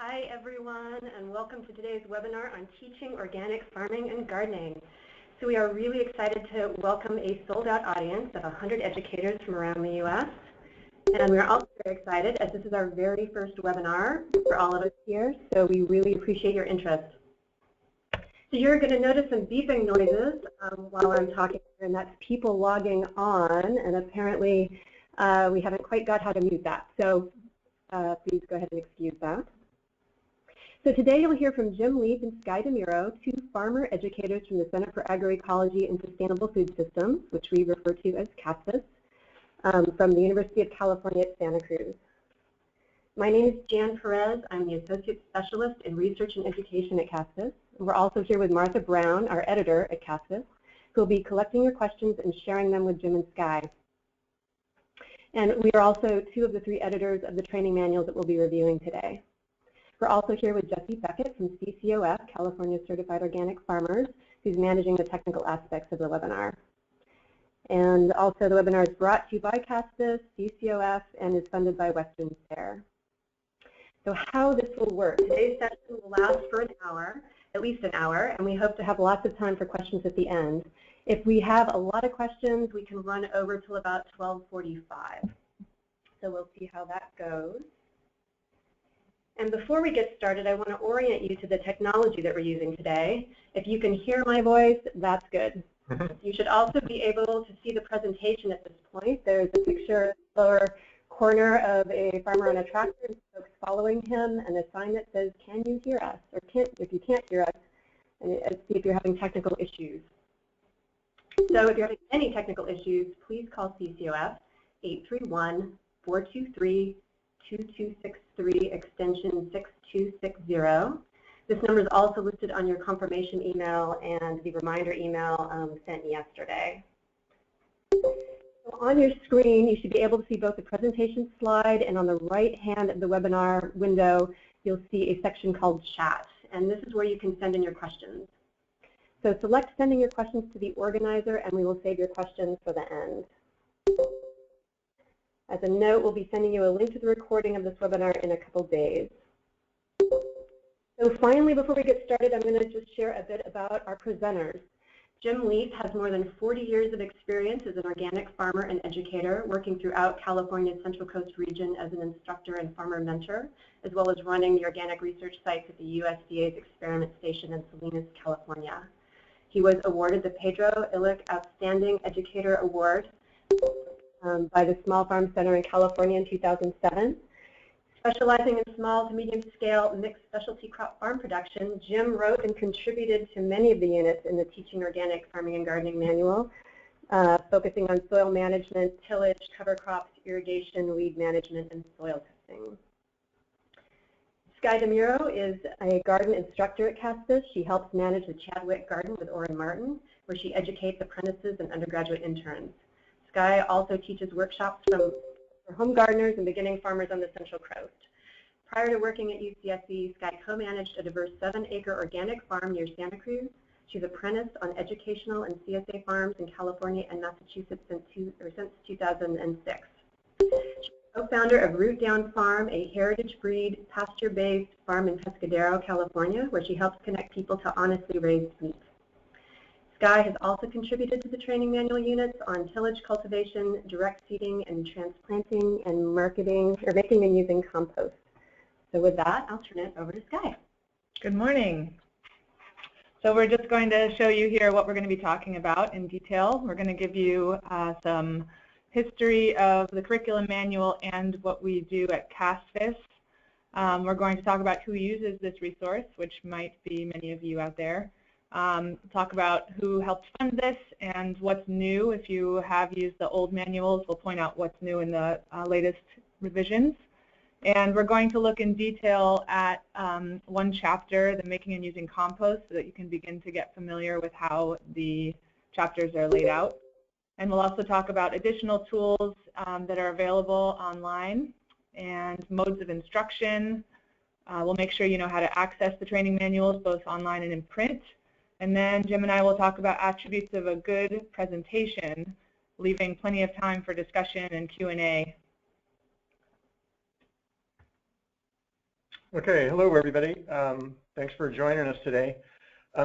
Hi everyone, and welcome to today's webinar on teaching organic farming and gardening. So we are really excited to welcome a sold-out audience of 100 educators from around the U.S. And we're also very excited as this is our very first webinar for all of us here, so we really appreciate your interest. So you're going to notice some beeping noises while I'm talking, and that's people logging on, and apparently we haven't quite got how to mute that. So please go ahead and excuse that. So today you'll hear from Jim Leaf and Sky DeMuro, two farmer educators from the Center for Agroecology and Sustainable Food Systems, which we refer to as CASFS, from the University of California at Santa Cruz. My name is Jan Perez. I'm the Associate Specialist in Research and Education at CASFS. We're also here with Martha Brown, our editor at CASFS, who will be collecting your questions and sharing them with Jim and Sky. And we are also two of the three editors of the training manuals that we'll be reviewing today. We're also here with Jesse Beckett from CCOF, California Certified Organic Farmers, who's managing the technical aspects of the webinar. And also the webinar is brought to you by CASFS, CCOF, and is funded by Western Fair. So how this will work. Today's session will last for an hour, at least an hour, and we hope to have lots of time for questions at the end. If we have a lot of questions, we can run over till about 12:45. So we'll see how that goes. And before we get started, I want to orient you to the technology that we're using today. If you can hear my voice, that's good. You should also be able to see the presentation at this point. There's a picture in the lower corner of a farmer on a tractor and folks following him, and a sign that says, "Can you hear us?" Or if you can't hear us, and see if you're having technical issues. So if you're having any technical issues, please call CCOF 831-423-2263, extension 6260. This number is also listed on your confirmation email and the reminder email sent yesterday. So on your screen, you should be able to see both the presentation slide, and on the right hand of the webinar window, you'll see a section called Chat, and this is where you can send in your questions. So select sending your questions to the organizer, and we will save your questions for the end. As a note, we'll be sending you a link to the recording of this webinar in a couple days. So finally, before we get started, I'm going to just share a bit about our presenters. Jim Leaf has more than 40 years of experience as an organic farmer and educator, working throughout California's Central Coast region as an instructor and farmer mentor, as well as running the organic research sites at the USDA's Experiment Station in Salinas, California. He was awarded the Pedro Illick Outstanding Educator Award by the Small Farm Center in California in 2007. Specializing in small to medium scale mixed specialty crop farm production, Jim wrote and contributed to many of the units in the Teaching Organic Farming and Gardening Manual, focusing on soil management, tillage, cover crops, irrigation, weed management, and soil testing. Sky DeMuro is a garden instructor at CASFS. She helps manage the Chadwick Garden with Orrin Martin, where she educates apprentices and undergraduate interns. Sky also teaches workshops for home gardeners and beginning farmers on the Central Coast. Prior to working at UCSC, Sky co-managed a diverse 7-acre organic farm near Santa Cruz. She's apprenticed on educational and CSA farms in California and Massachusetts since 2006. She's co-founder of Root Down Farm, a heritage breed, pasture-based farm in Pescadero, California, where she helps connect people to honestly raised meat. Sky has also contributed to the training manual units on tillage cultivation, direct seeding, and transplanting, and marketing, or making and using compost. So with that, I'll turn it over to Sky. Good morning. So we're just going to show you here what we're going to be talking about in detail. We're going to give you some history of the curriculum manual and what we do at CASFS. We're going to talk about who uses this resource, which might be many of you out there. Talk about who helped fund this and what's new. If you have used the old manuals, we'll point out what's new in the latest revisions. And we're going to look in detail at one chapter, the making and using compost, so that you can begin to get familiar with how the chapters are laid out. And we'll also talk about additional tools that are available online and modes of instruction. We'll make sure you know how to access the training manuals, both online and in print. And then Jim and I will talk about attributes of a good presentation, leaving plenty of time for discussion and Q&A. Okay, hello everybody. Thanks for joining us today.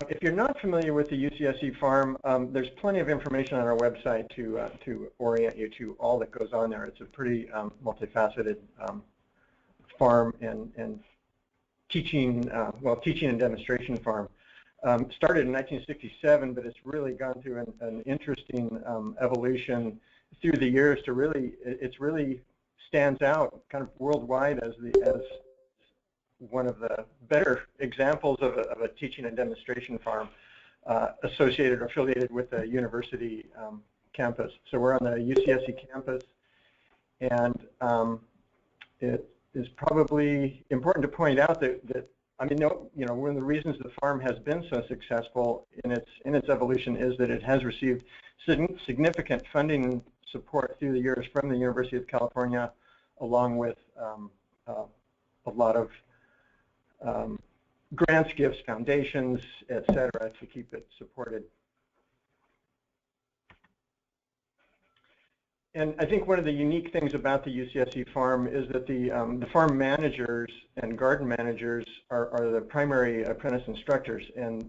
If you're not familiar with the UCSC farm, there's plenty of information on our website to orient you to all that goes on there. It's a pretty multifaceted farm and teaching and demonstration farm. Started in 1967, but it's really gone through an interesting evolution through the years to it really stands out kind of worldwide as one of the better examples of a teaching and demonstration farm associated or affiliated with a university campus. So we're on the UCSC campus, and it is probably important to point out that I mean, one of the reasons the farm has been so successful in its evolution is that it has received significant funding support through the years from the University of California, along with a lot of grants, gifts, foundations, etc., to keep it supported. And I think one of the unique things about the UCSC farm is that the farm managers and garden managers are the primary apprentice instructors, and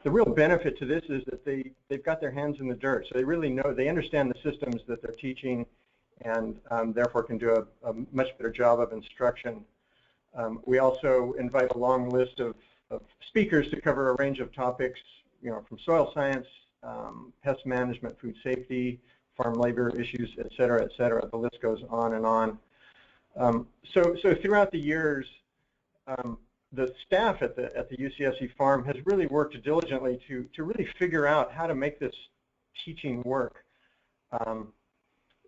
the real benefit to this is that they've got their hands in the dirt, so they really know, they understand the systems that they're teaching, and therefore can do a much better job of instruction. We also invite a long list of speakers to cover a range of topics, from soil science, pest management, food safety, farm labor issues, et cetera, et cetera. The list goes on and on. So throughout the years, the staff at the UCSC farm has really worked diligently to really figure out how to make this teaching work.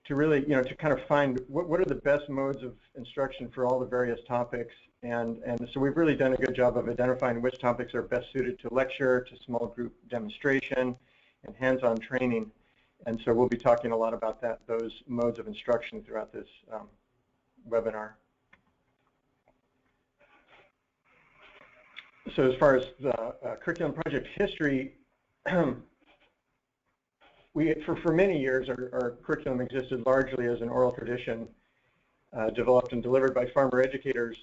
To really, to kind of find what are the best modes of instruction for all the various topics, and so we've really done a good job of identifying which topics are best suited to lecture, to small group demonstration, and hands-on training. And so we'll be talking a lot about those modes of instruction throughout this webinar. So as far as the curriculum project history, for many years, our curriculum existed largely as an oral tradition developed and delivered by farmer educators.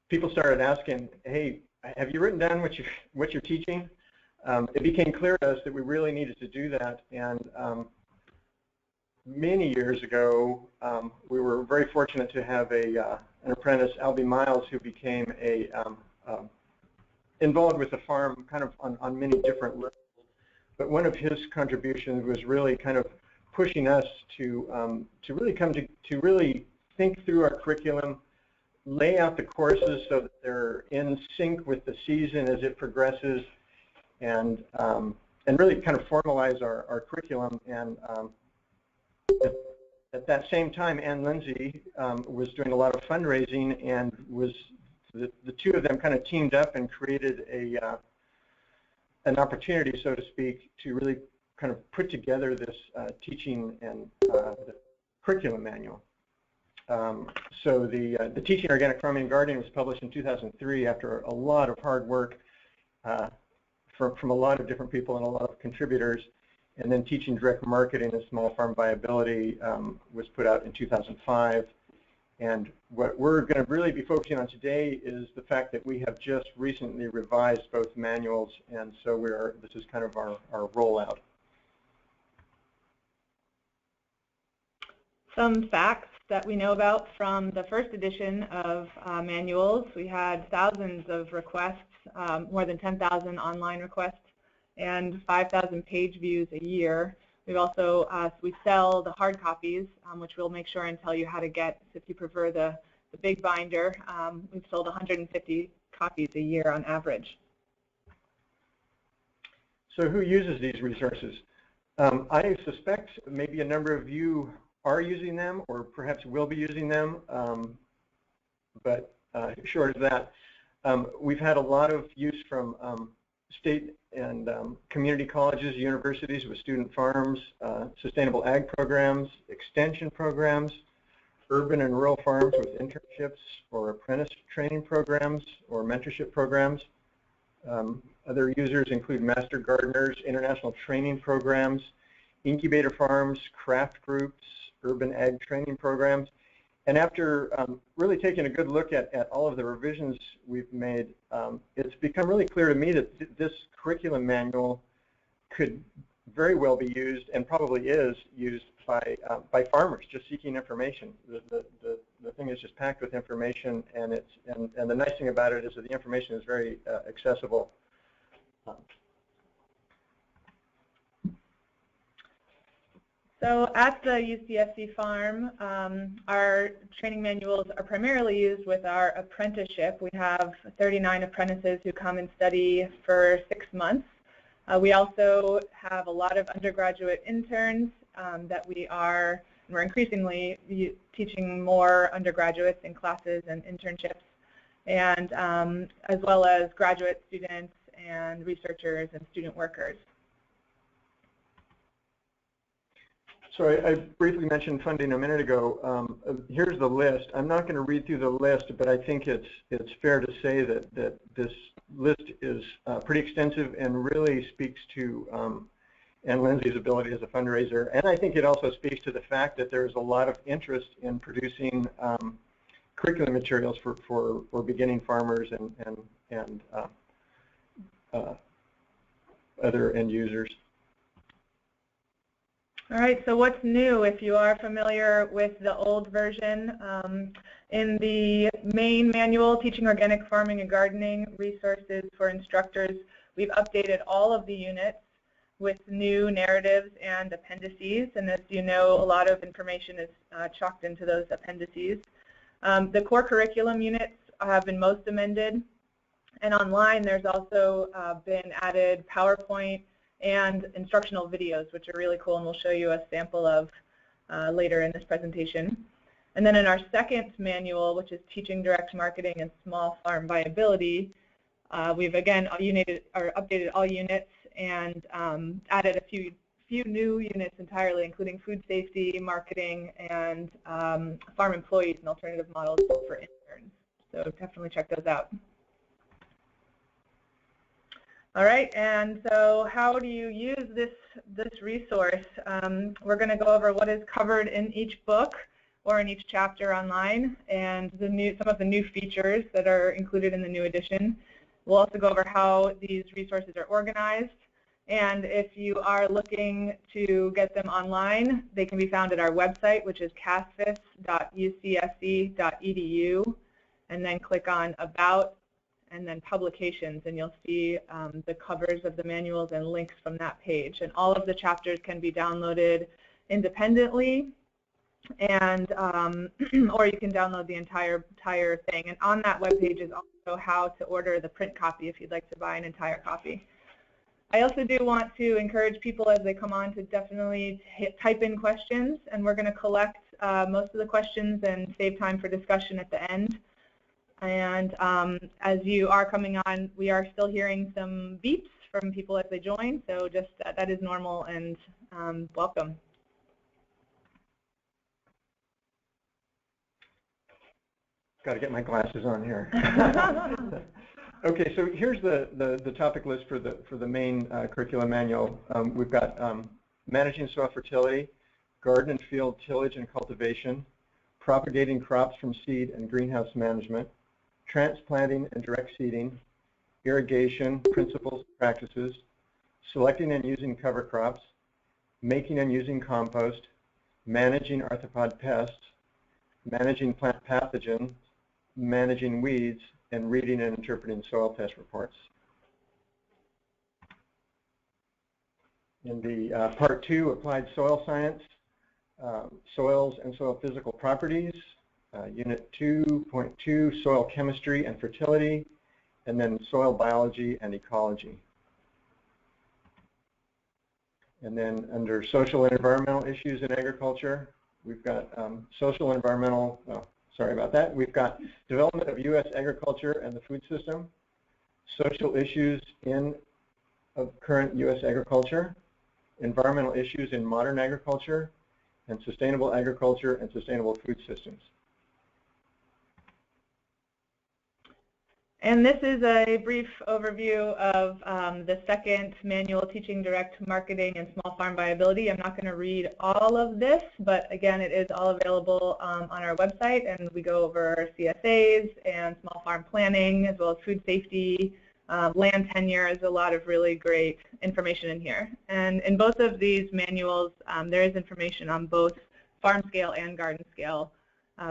People started asking, hey, have you written down what you're teaching? It became clear to us that we really needed to do that, and many years ago, we were very fortunate to have an apprentice, Albie Miles, who became involved with the farm kind of on many different levels. But one of his contributions was really kind of pushing us to really come to really think through our curriculum, lay out the courses so that they're in sync with the season as it progresses, and really kind of formalize our curriculum. And at that same time, Ann Lindsay was doing a lot of fundraising, and the two of them kind of teamed up and created an opportunity, so to speak, to really kind of put together this teaching and the curriculum manual. So the Teaching Organic Farming and Gardening was published in 2003 after a lot of hard work from a lot of different people and a lot of contributors. And then Teaching Direct Marketing and Small Farm Viability was put out in 2005. And what we're going to really be focusing on today is the fact that we have just recently revised both manuals, and so this is kind of our rollout. Some facts that we know about from the first edition of manuals. We had thousands of requests, more than 10,000 online requests, and 5,000 page views a year. We've also, we sell the hard copies, which we'll make sure and tell you how to get if you prefer the big binder. We've sold 150 copies a year on average. So who uses these resources? I suspect maybe a number of you are using them, or perhaps will be using them, but short of that, we've had a lot of use from state and community colleges, universities with student farms, sustainable ag programs, extension programs, urban and rural farms with internships or apprentice training programs or mentorship programs. Other users include master gardeners, international training programs, incubator farms, craft groups, urban ag training programs, And after really taking a good look at all of the revisions we've made, it's become really clear to me that this curriculum manual could very well be used, and probably is used by farmers just seeking information. The thing is just packed with information, and the nice thing about it is that the information is very accessible. So at the UCSC farm, our training manuals are primarily used with our apprenticeship. We have 39 apprentices who come and study for 6 months. We also have a lot of undergraduate interns that we're increasingly teaching more undergraduates in classes and internships, and as well as graduate students and researchers and student workers. So I briefly mentioned funding a minute ago. Here's the list. I'm not going to read through the list, but I think it's fair to say that this list is pretty extensive and really speaks to Ann Lindsay's ability as a fundraiser. And I think it also speaks to the fact that there's a lot of interest in producing curriculum materials for beginning farmers and other end users. All right, so what's new? If you are familiar with the old version, in the main manual, Teaching Organic Farming and Gardening, Resources for Instructors, we've updated all of the units with new narratives and appendices, and as you know, a lot of information is chalked into those appendices. The core curriculum units have been most amended, and online there's also been added PowerPoint and instructional videos, which are really cool, and we'll show you a sample of later in this presentation. And then in our second manual, which is Teaching Direct Marketing and Small Farm Viability, we've again updated all units and added a few new units entirely, including food safety, marketing, and farm employees and alternative models for interns. So definitely check those out. All right, and so how do you use this resource? We're going to go over what is covered in each book or in each chapter online, and some of the new features that are included in the new edition. We'll also go over how these resources are organized, and if you are looking to get them online, they can be found at our website, which is casfs.ucsc.edu, and then click on About, and then Publications, and you'll see the covers of the manuals and links from that page. And all of the chapters can be downloaded independently, and or you can download the entire thing. And on that web page is also how to order the print copy if you'd like to buy an entire copy. I also do want to encourage people as they come on to definitely type in questions, and we're going to collect most of the questions and save time for discussion at the end. And as you are coming on, we are still hearing some beeps from people as they join, so just that is normal, and welcome. Got to get my glasses on here. Okay, so here's the topic list for the main curriculum manual. We've got managing soil fertility, garden and field tillage and cultivation, propagating crops from seed and greenhouse management, transplanting and direct seeding, irrigation principles and practices, selecting and using cover crops, making and using compost, managing arthropod pests, managing plant pathogens, managing weeds, and reading and interpreting soil test reports. In the Part 2, Applied Soil Science, Soils and Soil Physical Properties, Unit 2.2, Soil Chemistry and Fertility, and then Soil Biology and Ecology. And then under Social and Environmental Issues in Agriculture, we've got social and environmental, sorry about that, we've got Development of U.S. Agriculture and the Food System, Social Issues of Current U.S. Agriculture, Environmental Issues in Modern Agriculture, and Sustainable Agriculture and Sustainable Food Systems. And this is a brief overview of the second manual, Teaching Direct Marketing and Small Farm Viability. I'm not going to read all of this, but again, it is all available on our website, and we go over CSAs and small farm planning, as well as food safety, land tenure. Is a lot of really great information in here. And in both of these manuals, there is information on both farm scale and garden scale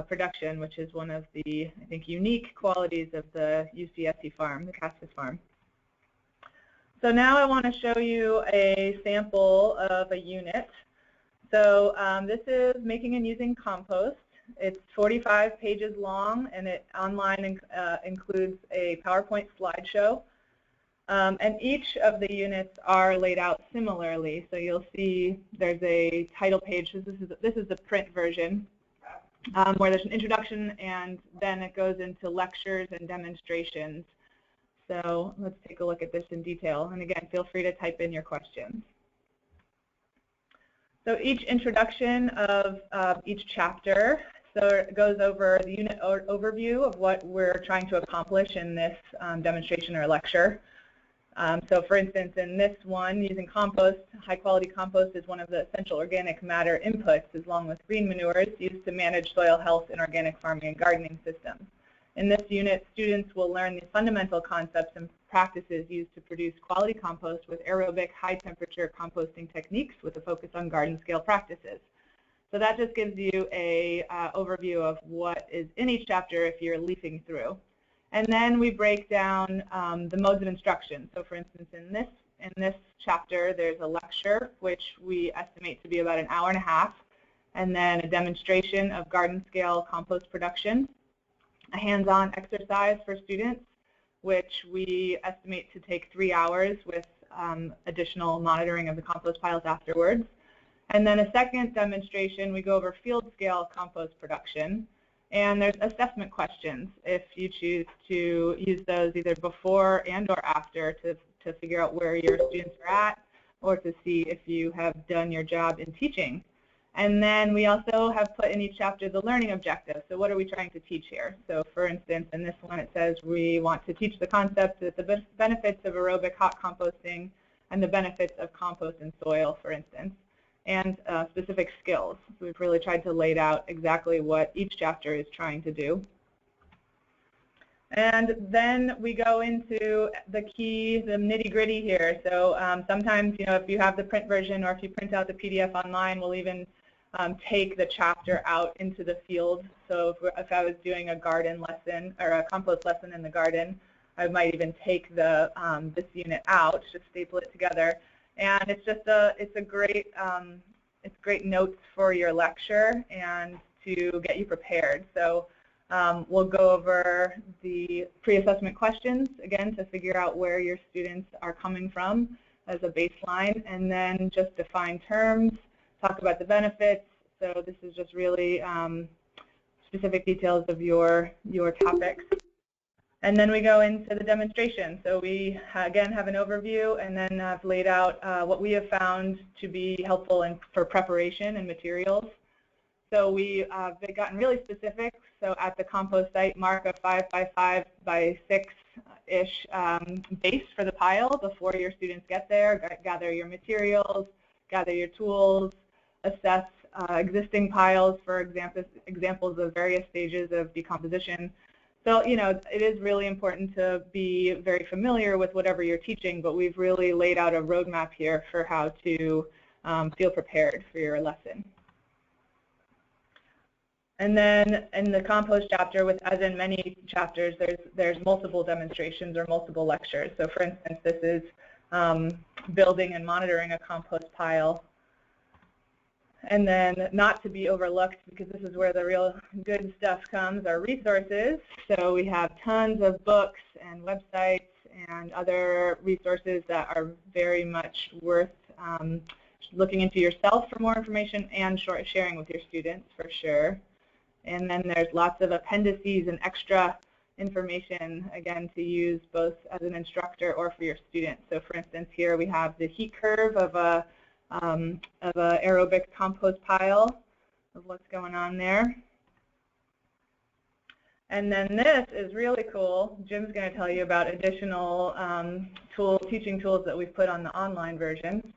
production, which is one of the, I think, unique qualities of the UCSC farm, the CASFS farm. So now I want to show you a sample of a unit. So this is making and using compost. It's 45 pages long, and it online includes a PowerPoint slideshow. And each of the units are laid out similarly. So you'll see there's a title page. This is the print version. Where there's an introduction, and then it goes into lectures and demonstrations. So let's take a look at this in detail. And again, feel free to type in your questions. So each introduction of each chapter, so it goes over the unit overview of what we're trying to accomplish in this demonstration or lecture. So for instance, in this one, using compost, high-quality compost is one of the essential organic matter inputs, along with green manures, used to manage soil health in organic farming and gardening systems. In this unit, students will learn the fundamental concepts and practices used to produce quality compost with aerobic, high-temperature composting techniques with a focus on garden-scale practices. So that just gives you an overview of what is in each chapter if you're leafing through. And then we break down the modes of instruction. So for instance, in this chapter, there's a lecture, which we estimate to be about an hour and a half, and then a demonstration of garden scale compost production, a hands-on exercise for students, which we estimate to take 3 hours with additional monitoring of the compost piles afterwards. And then a second demonstration, we go over field scale compost production. And there's assessment questions if you choose to use those either before and or after to figure out where your students are at, or to see if you have done your job in teaching. And then we also have put in each chapter the learning objectives. So what are we trying to teach here? So for instance, in this one it says we want to teach the concept that the benefits of aerobic hot composting and the benefits of compost in soil, for instance, and specific skills. So we've really tried to lay out exactly what each chapter is trying to do. And then we go into the nitty-gritty here. So sometimes, if you have the print version or if you print out the PDF online, we'll even take the chapter out into the field. So if I was doing a garden lesson or a compost lesson in the garden, I might even take this unit out, just staple it together. And it's just it's great notes for your lecture and to get you prepared. So we'll go over the pre-assessment questions again to figure out where your students are coming from as a baseline, and then just define terms, talk about the benefits. So this is just really specific details of your topics. And then we go into the demonstration. So we, again, have an overview, and then I've laid out what we have found to be helpful for preparation and materials. So we've gotten really specific. So at the compost site, mark a 5 by 5 by 6-ish base for the pile before your students get there. Gather your materials, gather your tools, assess existing piles for examples of various stages of decomposition. So, it is really important to be very familiar with whatever you're teaching, but we've really laid out a roadmap here for how to feel prepared for your lesson. And then in the compost chapter, as in many chapters, there's multiple demonstrations or multiple lectures. So for instance, this is building and monitoring a compost pile. And then, not to be overlooked, because this is where the real good stuff comes, are resources. So we have tons of books and websites and other resources that are very much worth looking into yourself for more information and sharing with your students for sure. And then there's lots of appendices and extra information, again, to use both as an instructor or for your students. So for instance, here we have the heat curve of a aerobic compost pile of what's going on there. And then this is really cool. Jim's going to tell you about additional teaching tools that we've put on the online version.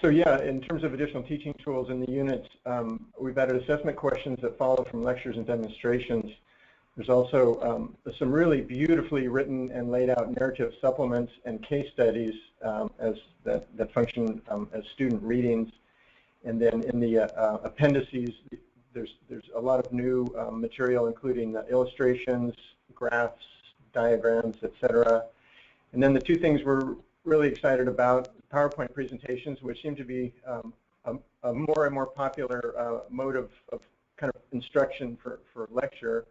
So yeah, in terms of additional teaching tools in the units, we've added assessment questions that follow from lectures and demonstrations. There's also some really beautifully written and laid out narrative supplements and case studies that function as student readings. And then in the appendices, there's a lot of new material, including illustrations, graphs, diagrams, etc. And then the two things we're really excited about, PowerPoint presentations, which seem to be a more and more popular mode of kind of instruction for lecture.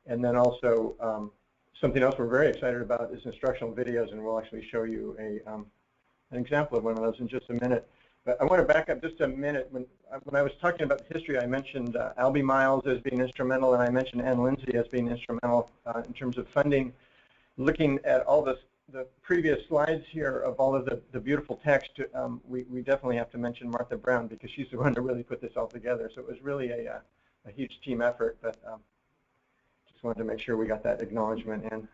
And then also something else we're very excited about is instructional videos, and we'll actually show you an example of one of those in just a minute. But I want to back up just a minute. When I was talking about the history, I mentioned Albie Miles as being instrumental, and I mentioned Ann Lindsay as being instrumental in terms of funding. Looking at all the previous slides here of all of the beautiful text, we definitely have to mention Martha Brown, because she's the one that really put this all together. So it was really a huge team effort, but just wanted to make sure we got that acknowledgement in.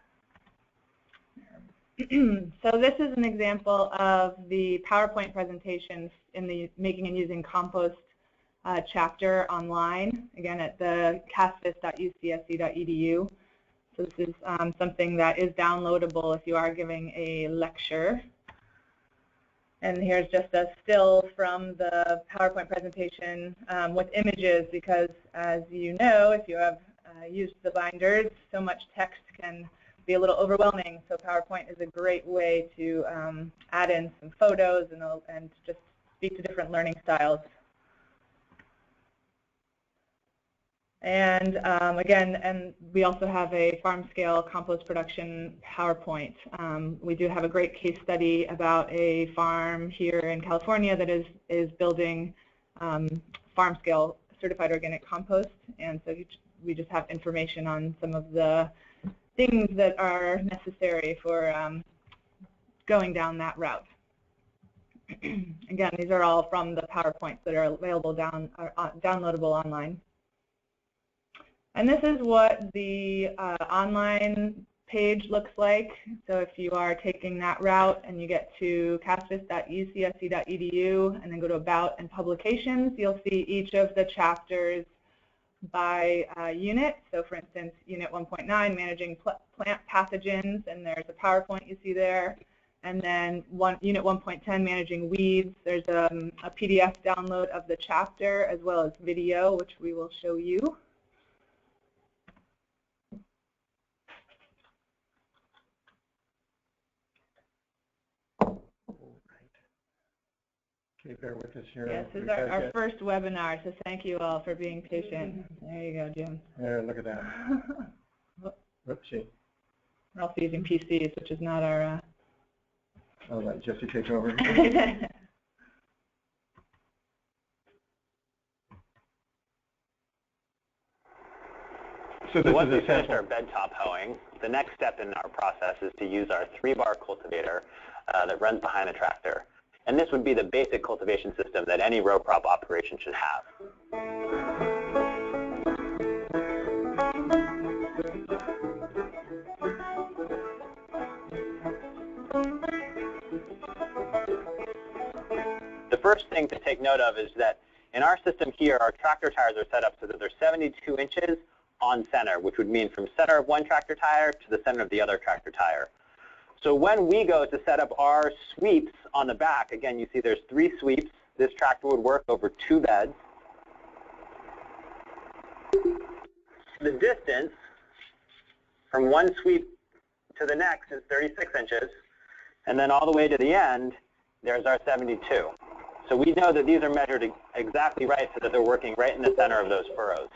So this is an example of the PowerPoint presentations in the Making and Using Compost chapter online, again at the CASFS.ucsc.edu. So this is something that is downloadable if you are giving a lecture. And here's just a still from the PowerPoint presentation with images, because as you know, if you have used the binders, so much text can be a little overwhelming. So PowerPoint is a great way to add in some photos and just speak to different learning styles. And again, we also have a farm scale compost production PowerPoint. We do have a great case study about a farm here in California that is building farm scale certified organic compost. And so we just have information on some of the things that are necessary for going down that route. Again, these are all from the PowerPoints that are available downloadable online. And this is what the online page looks like. So if you are taking that route and you get to casfs.ucsc.edu and then go to About and Publications, you'll see each of the chapters by unit. So for instance, Unit 1.9, Managing Plant Pathogens, and there's a PowerPoint you see there. And then Unit 1.10, Managing Weeds, there's a PDF download of the chapter as well as video, which we will show you. Okay, bear with us here. Yes, this is our first webinar, so thank you all for being patient. There you go, Jim. There, look at that. Whoopsie. We're also using PCs, which is not our... I'll let Jesse take over. So once we finished our bed top hoeing, the next step in our process is to use our 3-bar cultivator that runs behind the tractor. And this would be the basic cultivation system that any row crop operation should have. The first thing to take note of is that in our system here, our tractor tires are set up so that they're 72 inches on center, which would mean from center of one tractor tire to the center of the other tractor tire. So when we go to set up our sweeps on the back, again, you see there's 3 sweeps. This tractor would work over 2 beds. The distance from one sweep to the next is 36 inches. And then all the way to the end, there's our 72. So we know that these are measured exactly right so that they're working right in the center of those furrows.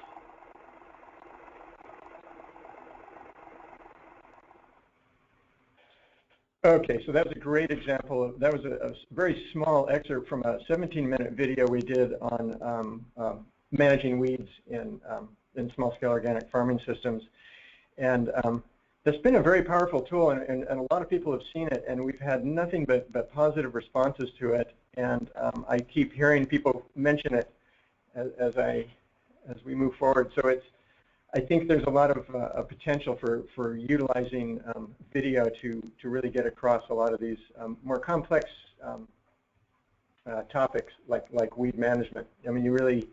Okay, so that was a great example. That was a very small excerpt from a 17-minute video we did on managing weeds in small-scale organic farming systems. And that's been a very powerful tool, and a lot of people have seen it, and we've had nothing but positive responses to it. And I keep hearing people mention it as we move forward. So I think there's a lot of potential for utilizing video to really get across a lot of these more complex topics like weed management. I mean,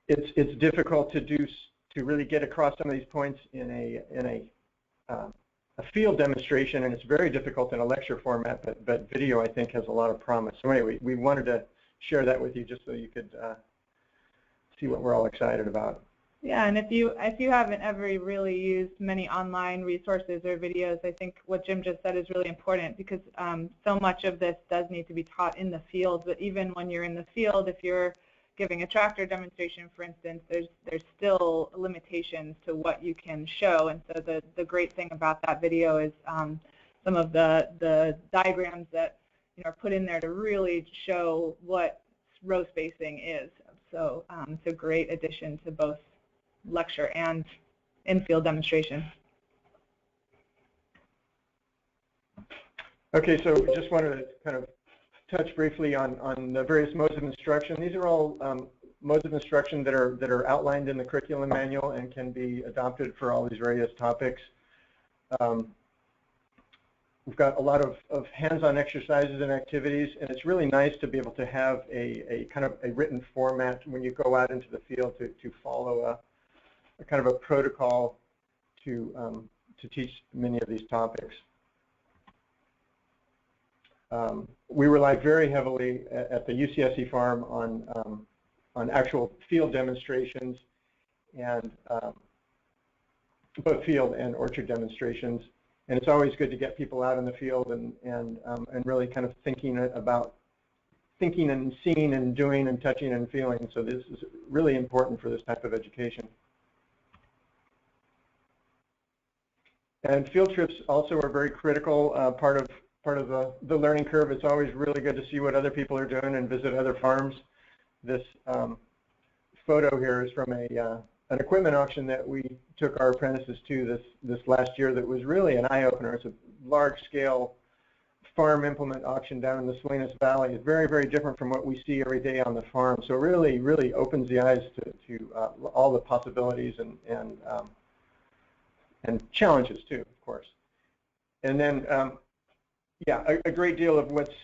it's difficult to really get across some of these points in a field demonstration, and it's very difficult in a lecture format. But video, I think, has a lot of promise. So anyway, we wanted to share that with you just so you could see what we're all excited about. Yeah, and if you haven't ever really used many online resources or videos, I think what Jim just said is really important, because so much of this does need to be taught in the field. But even when you're in the field, if you're giving a tractor demonstration, for instance, there's still limitations to what you can show. And so the great thing about that video is some of the diagrams that are put in there to really show what row spacing is. So it's a great addition to both lecture and in-field demonstration. Okay, so just wanted to kind of touch briefly on the various modes of instruction. These are all modes of instruction that are outlined in the curriculum manual and can be adopted for all these various topics. We've got a lot of hands-on exercises and activities, and it's really nice to be able to have a kind of a written format when you go out into the field to follow a kind of a protocol to teach many of these topics. We rely very heavily at the UCSC farm on actual field demonstrations, and both field and orchard demonstrations. And it's always good to get people out in the field and really kind of thinking and seeing and doing and touching and feeling. So this is really important for this type of education. And field trips also are very critical part of the learning curve. It's always really good to see what other people are doing and visit other farms. This photo here is from an equipment auction that we took our apprentices to this last year that was really an eye-opener. It's a large-scale farm implement auction down in the Salinas Valley. It's very, very different from what we see every day on the farm. So really, really opens the eyes to all the possibilities and challenges too, of course. And then, yeah, a great deal of what's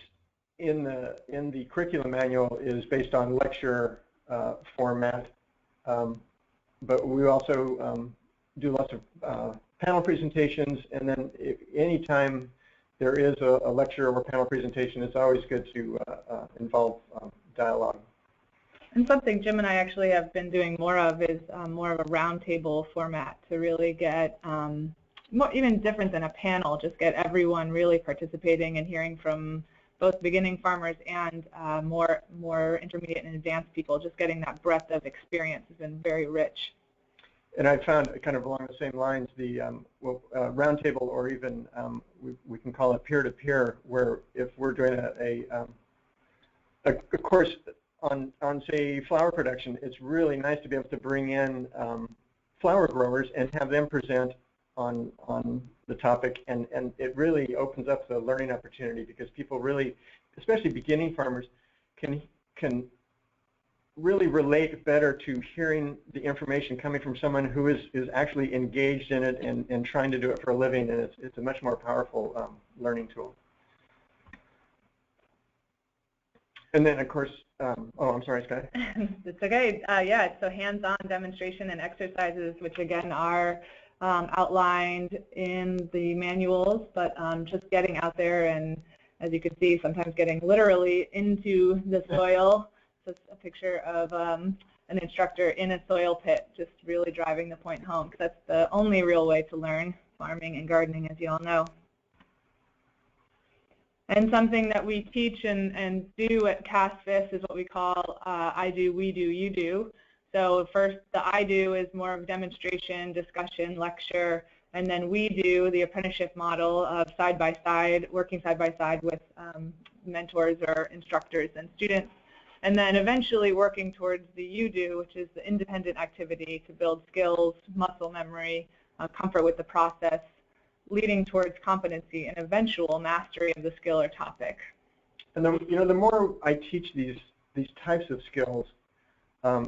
in the curriculum manual is based on lecture format. But we also do lots of panel presentations, and then anytime there is a lecture or panel presentation, it's always good to involve dialogue. And something Jim and I actually have been doing more of is more of a roundtable format to really get, even different than a panel, just get everyone really participating and hearing from both beginning farmers and more intermediate and advanced people. Just getting that breadth of experience has been very rich. And I found kind of along the same lines the roundtable, or even we can call it peer-to-peer, where if we're doing a course on say flower production, it's really nice to be able to bring in flower growers and have them present on the topic, and it really opens up the learning opportunity, because people really, especially beginning farmers, can really relate better to hearing the information coming from someone who is actually engaged in it and trying to do it for a living, and it's a much more powerful learning tool. And then, of course, oh, I'm sorry, Sky. It's okay. Yeah, so hands-on demonstration and exercises, which again are outlined in the manuals, but just getting out there and, as you can see, sometimes getting literally into the soil. Just a picture of an instructor in a soil pit, just really driving the point home, because that's the only real way to learn farming and gardening, as you all know. And something that we teach and do at CASFS is what we call I do, we do, you do. So first, the I do is more of demonstration, discussion, lecture, and then we do the apprenticeship model of side-by-side, working side-by-side with mentors or instructors and students, and then eventually working towards the you do, which is the independent activity to build skills, muscle memory, comfort with the process, leading towards competency and eventual mastery of the skill or topic. And then, the more I teach these types of skills,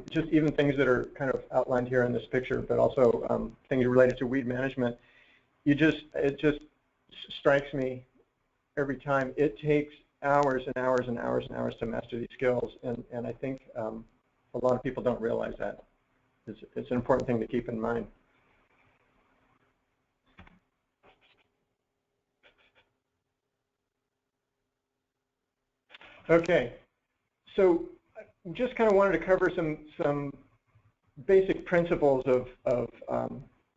just even things that are kind of outlined here in this picture, but also things related to weed management. It just strikes me every time. It takes hours and hours and hours and hours to master these skills, and I think a lot of people don't realize that. It's an important thing to keep in mind. Okay, so just kind of wanted to cover some basic principles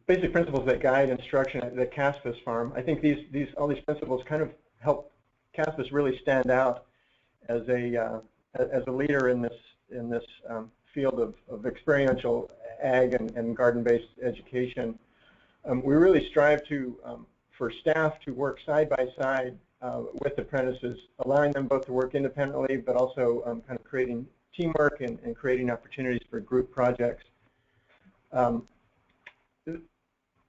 basic principles that guide instruction at the CASFS farm. I think all these principles kind of help CASFS really stand out as a leader in this field of experiential ag and garden-based education. We really strive for staff to work side by side with apprentices, allowing them both to work independently, but also kind of creating teamwork and creating opportunities for group projects.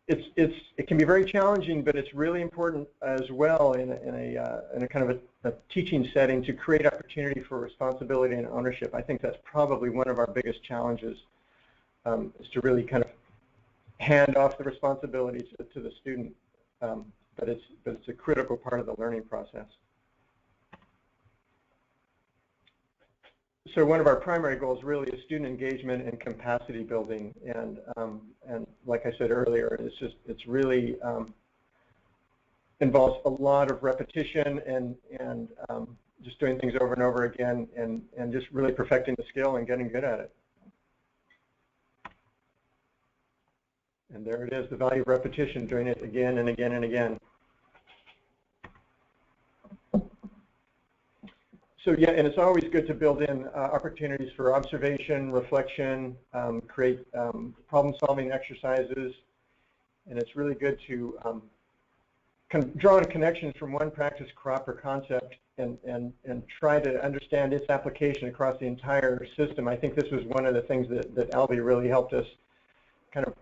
It can be very challenging, but it's really important as well in a kind of a teaching setting to create opportunity for responsibility and ownership. I think that's probably one of our biggest challenges, is to really kind of hand off the responsibility to the student. But it's a critical part of the learning process. So one of our primary goals really is student engagement and capacity building, and like I said earlier, it's really involves a lot of repetition and just doing things over and over again, and just really perfecting the skill and getting good at it. And there it is, the value of repetition, doing it again and again and again. So yeah, and it's always good to build in opportunities for observation, reflection, create problem-solving exercises, and it's really good to draw on connections from one practice, crop, or concept, and try to understand its application across the entire system. I think this was one of the things that Albie really helped us kind of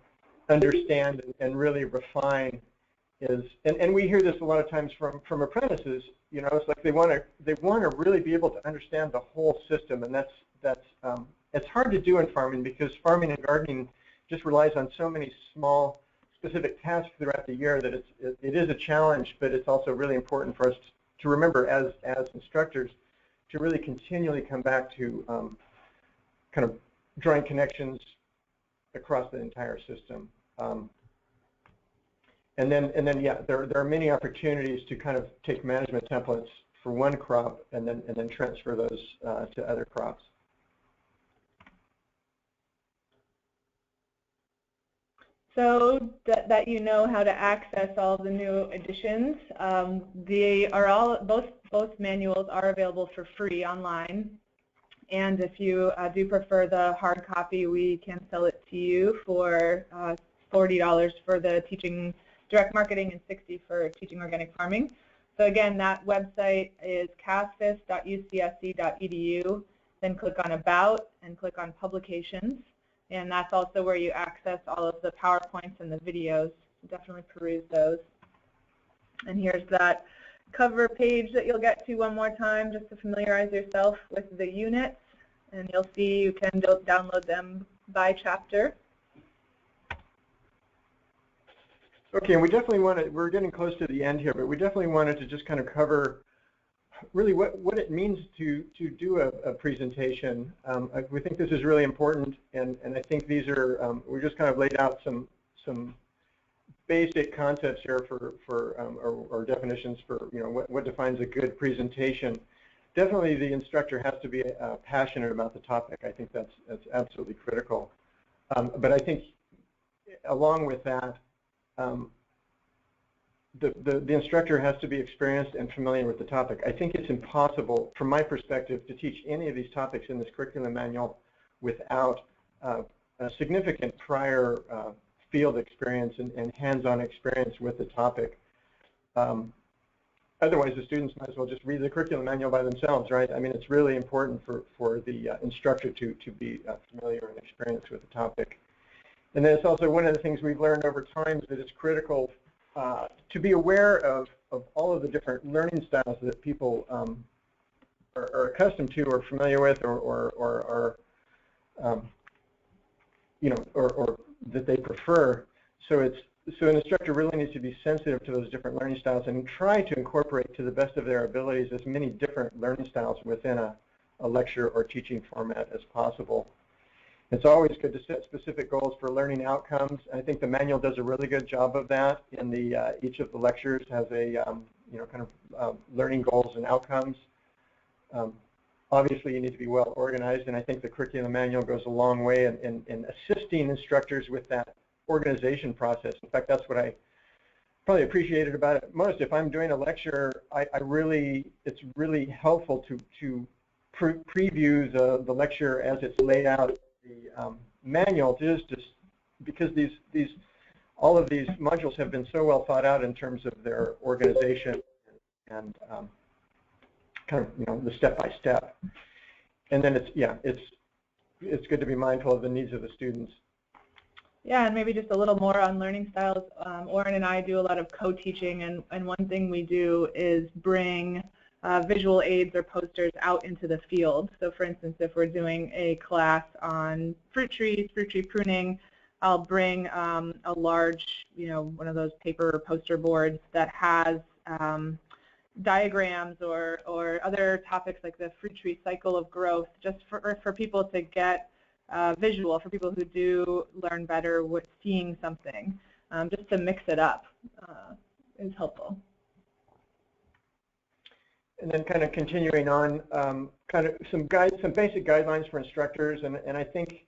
understand and really refine. And we hear this a lot of times from apprentices. You know, it's like they want to really be able to understand the whole system, and it's hard to do in farming, because farming and gardening just relies on so many small specific tasks throughout the year that it is a challenge, but it's also really important for us to remember as instructors to really continually come back to kind of drawing connections across the entire system. And then yeah, there are many opportunities to kind of take management templates for one crop and then transfer those to other crops. So that you know how to access all the new editions, they are all both manuals are available for free online. And if you do prefer the hard copy, we can sell it to you for $40 for the teaching direct marketing and $60 for teaching organic farming. So again, that website is casfs.ucsc.edu. Then click on About and click on Publications. And that's also where you access all of the PowerPoints and the videos. So definitely peruse those. And here's that cover page that you'll get to one more time just to familiarize yourself with the units. And you'll see you can download them by chapter. Okay, and we definitely we're getting close to the end here, but we definitely wanted to just kind of cover really what it means to do a presentation. We think this is really important, and I think these are, we just kind of laid out some basic concepts here or definitions for, you know, what defines a good presentation. Definitely the instructor has to be passionate about the topic. I think that's absolutely critical. But I think along with that, the instructor has to be experienced and familiar with the topic. I think it's impossible, from my perspective, to teach any of these topics in this curriculum manual without a significant prior field experience and hands-on experience with the topic. Otherwise, the students might as well just read the curriculum manual by themselves, right? I mean, it's really important for the instructor to be familiar and experienced with the topic. And then it's also one of the things we've learned over time is that it's critical to be aware of all of the different learning styles that people are accustomed to or familiar with or you know, or that they prefer. So an instructor really needs to be sensitive to those different learning styles and try to incorporate to the best of their abilities as many different learning styles within a lecture or teaching format as possible. It's always good to set specific goals for learning outcomes. I think the manual does a really good job of that. In the each of the lectures has a you know, kind of learning goals and outcomes. Obviously, you need to be well organized, and I think the curriculum manual goes a long way in assisting instructors with that organization process. In fact, that's what I probably appreciated about it most. If I'm doing a lecture, it's really helpful to preview the lecture as it's laid out in the manual, just because all of these modules have been so well thought out in terms of their organization and kind of, you know, the step-by-step. And then it's good to be mindful of the needs of the students. Yeah, and maybe just a little more on learning styles. Oren and I do a lot of co-teaching, and one thing we do is bring visual aids or posters out into the field. So for instance, if we're doing a class on fruit tree pruning, I'll bring a large, you know, one of those paper poster boards that has diagrams or other topics like the fruit tree cycle of growth, just for people to get visual, for people who do learn better with seeing something, just to mix it up is helpful. And then kind of continuing on, kind of some basic guidelines for instructors, and I think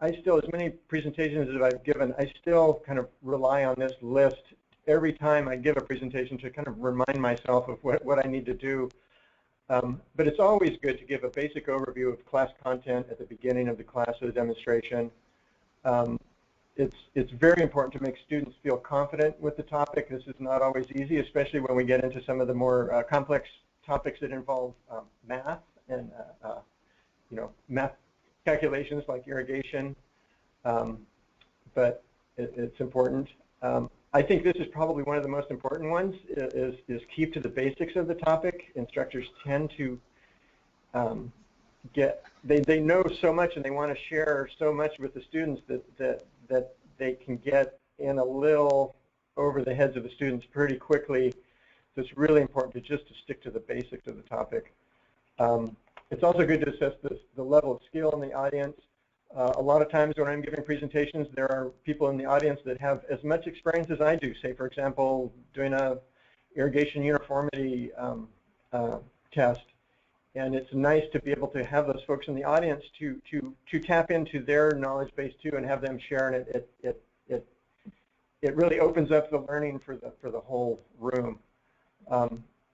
I still, as many presentations as I've given, I still kind of rely on this list every time I give a presentation to kind of remind myself of what I need to do. But it's always good to give a basic overview of class content at the beginning of the class or the demonstration. It's very important to make students feel confident with the topic. This is not always easy, especially when we get into some of the more complex topics that involve math and you know, math calculations like irrigation. But it's important. I think this is probably one of the most important ones, is keep to the basics of the topic. Instructors tend to they know so much and they want to share so much with the students that they can get in a little over the heads of the students pretty quickly. So it's really important to stick to the basics of the topic. It's also good to assess the level of skill in the audience. A lot of times when I'm giving presentations, there are people in the audience that have as much experience as I do. Say, for example, doing a irrigation uniformity test. And it's nice to be able to have those folks in the audience to tap into their knowledge base too and have them share, and it really opens up the learning for the whole room.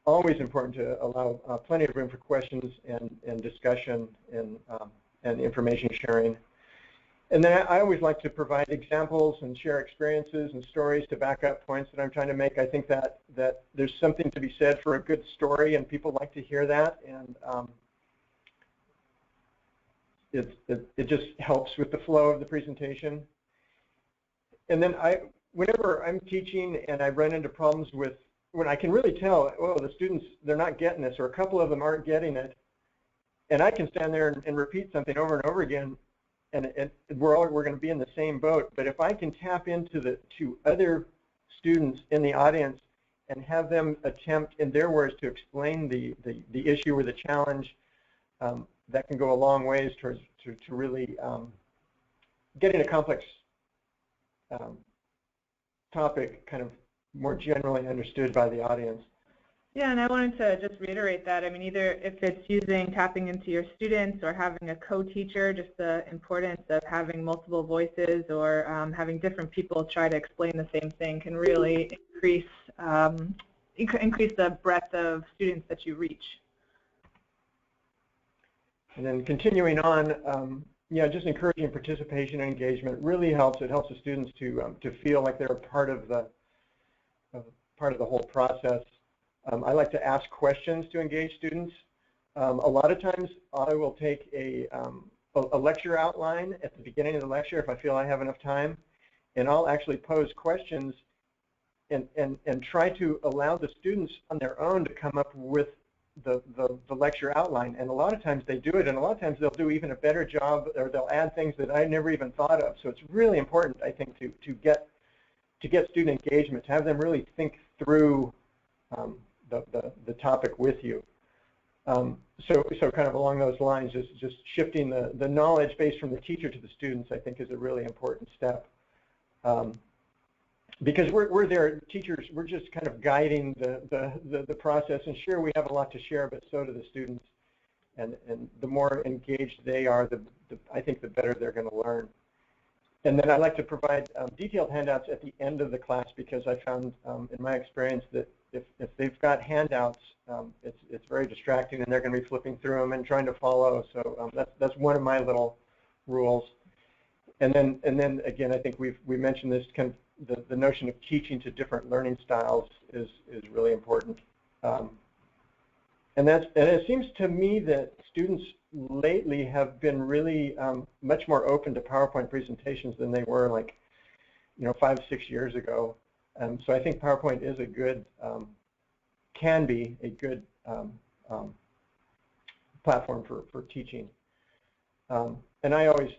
Always important to allow plenty of room for questions and discussion and information sharing. And then I always like to provide examples and share experiences and stories to back up points that I'm trying to make. I think that there's something to be said for a good story, and people like to hear that, and it just helps with the flow of the presentation. And then whenever I'm teaching and I run into problems with, when I can really tell, oh, the students, they're not getting this, or a couple of them aren't getting it, and I can stand there and repeat something over and over again, and we're going to be in the same boat. But if I can tap into to other students in the audience and have them attempt, in their words, to explain the issue or the challenge, that can go a long ways towards to really getting a complex topic kind of more generally understood by the audience. Yeah, and I wanted to just reiterate that. I mean, either if it's tapping into your students or having a co-teacher, just the importance of having multiple voices or having different people try to explain the same thing can really increase the breadth of students that you reach. And then continuing on, yeah, just encouraging participation and engagement really helps. It helps the students to feel like they're a part of the whole process. I like to ask questions to engage students. A lot of times I will take a lecture outline at the beginning of the lecture if I feel I have enough time, and I'll actually pose questions and try to allow the students on their own to come up with the lecture outline, and a lot of times they do it, and a lot of times they'll do even a better job, or they'll add things that I never even thought of. So it's really important, I think, to get student engagement, to have them really think through the topic with you. So kind of along those lines, just shifting the knowledge base from the teacher to the students, I think, is a really important step. Because we're their teachers, we're just kind of guiding the process, and sure, we have a lot to share, but so do the students. And the more engaged they are, I think the better they're going to learn. And then I like to provide detailed handouts at the end of the class, because I found in my experience that if they've got handouts, it's very distracting, and they're going to be flipping through them and trying to follow. So that's one of my little rules. And then again, I think we mentioned this kind of the notion of teaching to different learning styles is really important. And it seems to me that students lately have been really much more open to PowerPoint presentations than they were, like, 5, 6 years ago. So I think PowerPoint is a good, can be a good platform for teaching. And I always,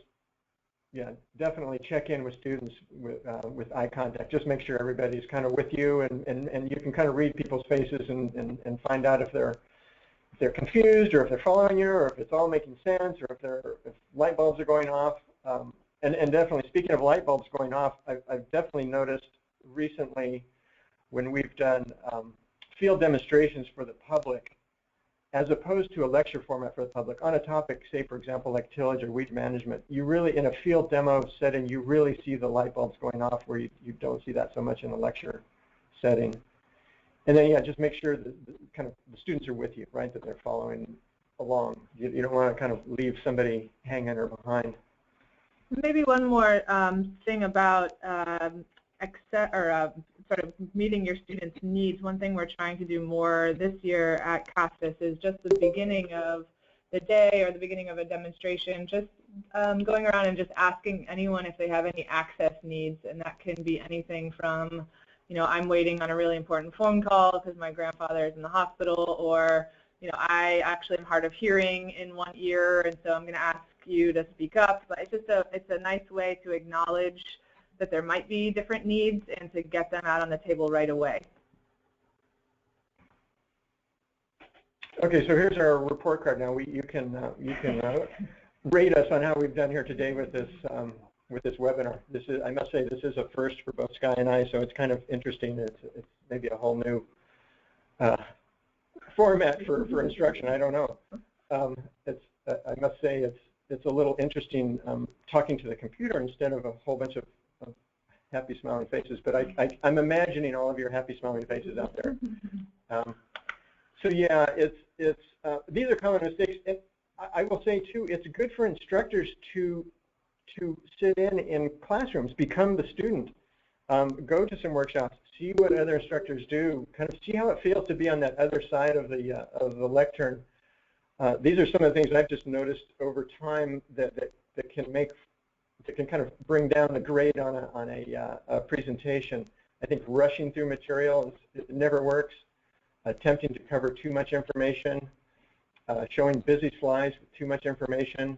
definitely check in with students with eye contact. Just make sure everybody's kind of with you, and you can kind of read people's faces and find out if they're confused, or if they're following you, or if it's all making sense, or if light bulbs are going off. And definitely, speaking of light bulbs going off, I've definitely noticed recently when we've done field demonstrations for the public, as opposed to a lecture format for the public, on a topic, say, for example, like tillage or weed management, you really, in a field demo setting, you really see the light bulbs going off, where you don't see that so much in a lecture setting. And then, just make sure that the students are with you, right, that they're following along. You don't want to kind of leave somebody hanging or behind. Maybe one more thing about sort of meeting your students' needs. One thing we're trying to do more this year at CASFS is just the beginning of the day or the beginning of a demonstration, just going around and just asking anyone if they have any access needs, and that can be anything from, I'm waiting on a really important phone call because my grandfather is in the hospital, or, I actually am hard of hearing in one ear, and so I'm going to ask you to speak up. But it's a nice way to acknowledge that there might be different needs and to get them out on the table right away. Okay, so here's our report card. Now you can rate us on how we've done here today with this webinar. I must say, this is a first for both Sky and I, so it's kind of interesting. It's maybe a whole new format for instruction. I don't know. I must say it's a little interesting talking to the computer instead of a whole bunch of happy smiling faces, but I'm imagining all of your happy smiling faces out there. So yeah, these are common mistakes, and I will say too, it's good for instructors to sit in classrooms, become the student, go to some workshops, see what other instructors do, kind of see how it feels to be on that other side of the lectern. These are some of the things I've just noticed over time that can kind of bring down the grade on a presentation. I think rushing through material it never works. Attempting to cover too much information, showing busy slides with too much information,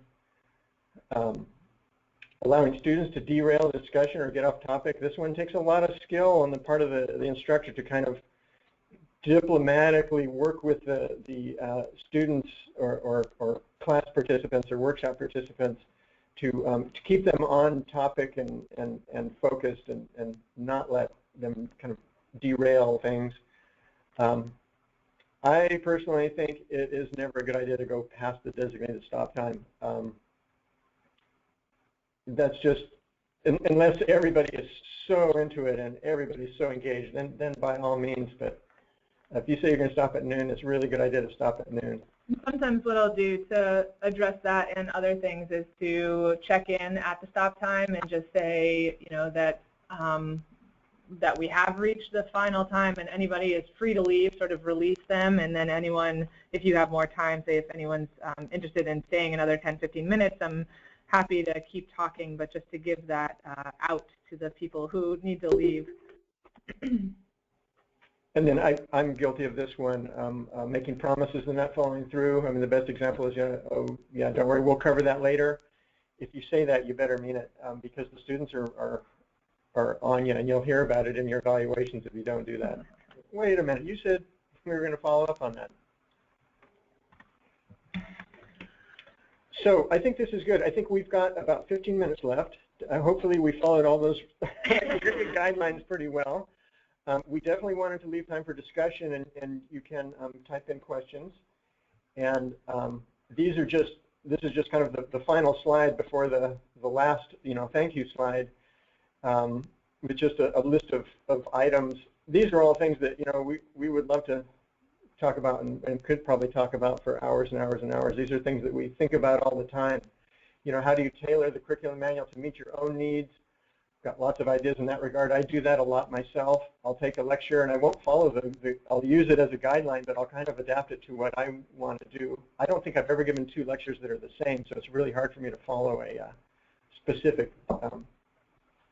allowing students to derail the discussion or get off topic. This one takes a lot of skill on the part of the instructor to kind of diplomatically work with the students or class participants or workshop participants to keep them on topic and focused and not let them kind of derail things. I personally think it is never a good idea to go past the designated stop time. That's just, unless everybody is so into it and everybody's so engaged, then by all means. But if you say you're going to stop at noon, it's a really good idea to stop at noon. Sometimes what I'll do to address that and other things is to check in at the stop time and just say, that we have reached the final time and anybody is free to leave, sort of release them, and then anyone, if you have more time, say if anyone's interested in staying another 10, 15 minutes, I'm happy to keep talking, but just to give that out to the people who need to leave. And then I'm guilty of this one, making promises and not following through. I mean, the best example is, oh, yeah, don't worry, we'll cover that later. If you say that, you better mean it, because the students are on you, and you'll hear about it in your evaluations if you don't do that. Wait a minute, you said we were going to follow up on that. So I think this is good. I think we've got about 15 minutes left. Hopefully we followed all those guidelines pretty well. We definitely wanted to leave time for discussion, and you can type in questions. And this is just kind of the final slide before the last, thank you slide, with just a list of items. These are all things that, we would love to talk about and could probably talk about for hours and hours and hours. These are things that we think about all the time. How do you tailor the curriculum manual to meet your own needs? Got lots of ideas in that regard. I do that a lot myself. I'll take a lecture and I won't follow I'll use it as a guideline, but I'll kind of adapt it to what I want to do. I don't think I've ever given 2 lectures that are the same, so it's really hard for me to follow a specific